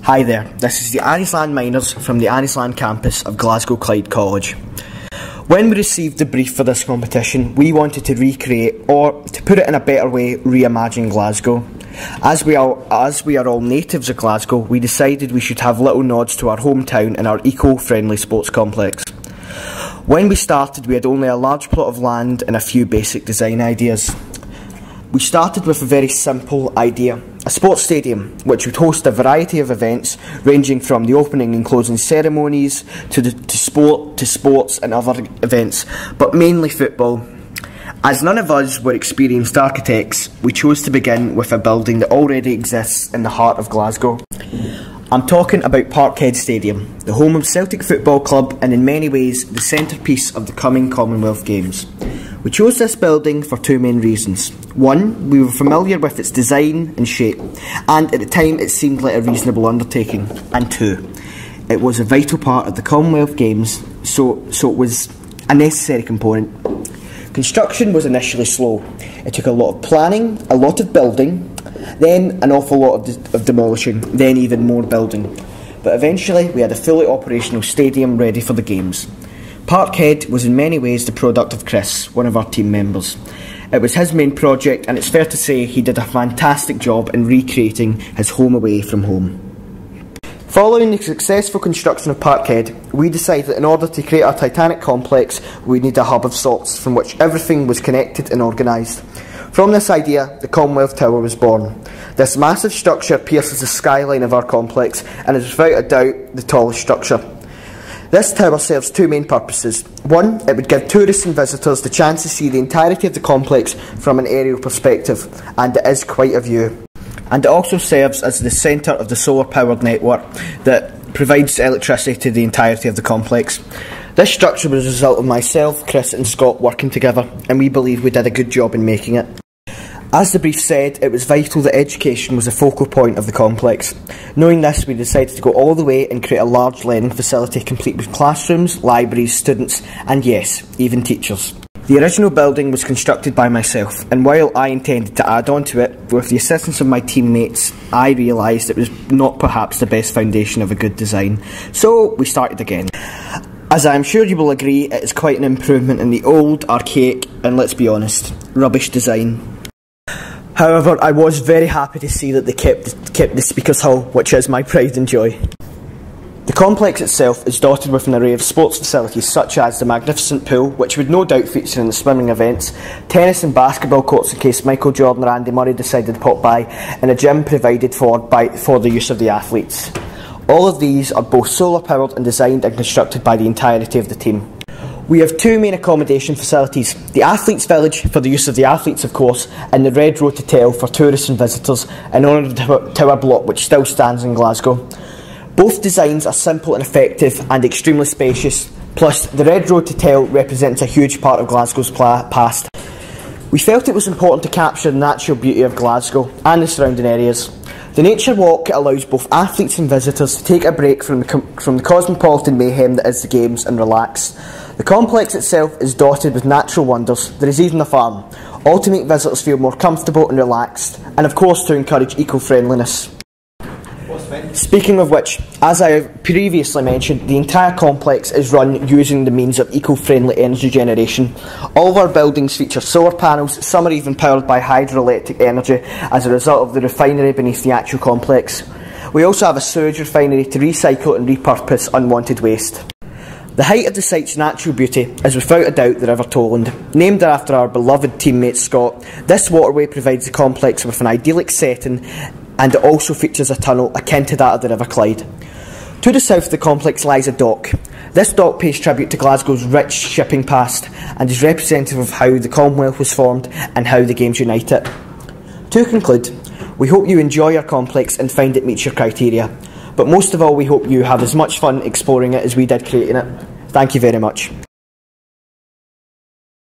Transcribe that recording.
Hi there, this is the Anniesland miners from the Anniesland campus of Glasgow Clyde College. When we received the brief for this competition, we wanted to recreate, or to put it in a better way, reimagine Glasgow. As we are all natives of Glasgow, we decided we should have little nods to our hometown and our eco-friendly sports complex. When we started, we had only a large plot of land and a few basic design ideas. We started with a very simple idea, a sports stadium which would host a variety of events ranging from the opening and closing ceremonies to sports and other events, but mainly football. As none of us were experienced architects, we chose to begin with a building that already exists in the heart of Glasgow. I'm talking about Parkhead Stadium, the home of Celtic Football Club and in many ways the centrepiece of the coming Commonwealth Games. We chose this building for two main reasons. One, we were familiar with its design and shape, and at the time it seemed like a reasonable undertaking. And two, it was a vital part of the Commonwealth Games, so it was a necessary component. Construction was initially slow. It took a lot of planning, a lot of building, then an awful lot of demolishing, then even more building. But eventually we had a fully operational stadium ready for the Games. Parkhead was in many ways the product of Chris, one of our team members. It was his main project, and it's fair to say he did a fantastic job in recreating his home away from home. Following the successful construction of Parkhead, we decided that in order to create our Titanic complex, we need a hub of sorts from which everything was connected and organised. From this idea, the Commonwealth Tower was born. This massive structure pierces the skyline of our complex and is without a doubt the tallest structure. This tower serves two main purposes. One, it would give tourists and visitors the chance to see the entirety of the complex from an aerial perspective, and it is quite a view. And it also serves as the centre of the solar powered network that provides electricity to the entirety of the complex. This structure was a result of myself, Chris and Scott working together, and we believe we did a good job in making it. As the brief said, it was vital that education was a focal point of the complex. Knowing this, we decided to go all the way and create a large learning facility complete with classrooms, libraries, students and yes, even teachers. The original building was constructed by myself, and while I intended to add on to it, with the assistance of my teammates, I realised it was not perhaps the best foundation of a good design, so we started again. As I am sure you will agree, it is quite an improvement in the old, archaic and, let's be honest, rubbish design. However, I was very happy to see that they kept the Speakers Hall, which is my pride and joy. The complex itself is dotted with an array of sports facilities such as the magnificent pool, which would no doubt feature in the swimming events, tennis and basketball courts in case Michael Jordan or Andy Murray decided to pop by, and a gym provided for the use of the athletes. All of these are both solar powered and designed and constructed by the entirety of the team. We have two main accommodation facilities, the Athletes Village for the use of the athletes of course, and the Red Road Hotel for tourists and visitors in honour of the Tower Block which still stands in Glasgow. Both designs are simple and effective and extremely spacious, plus the Red Road Hotel represents a huge part of Glasgow's past. We felt it was important to capture the natural beauty of Glasgow and the surrounding areas. The Nature Walk allows both athletes and visitors to take a break from the cosmopolitan mayhem that is the Games and relax. The complex itself is dotted with natural wonders. There is even a farm, all to make visitors feel more comfortable and relaxed, and of course to encourage eco-friendliness. Speaking of which, as I have previously mentioned, the entire complex is run using the means of eco-friendly energy generation. All of our buildings feature solar panels, some are even powered by hydroelectric energy as a result of the refinery beneath the actual complex. We also have a sewage refinery to recycle and repurpose unwanted waste. The height of the site's natural beauty is without a doubt the River Toland. Named after our beloved teammate Scott, this waterway provides the complex with an idyllic setting, and it also features a tunnel akin to that of the River Clyde. To the south of the complex lies a dock. This dock pays tribute to Glasgow's rich shipping past and is representative of how the Commonwealth was formed and how the Games unite it. To conclude, we hope you enjoy our complex and find it meets your criteria. But most of all, we hope you have as much fun exploring it as we did creating it. Thank you very much.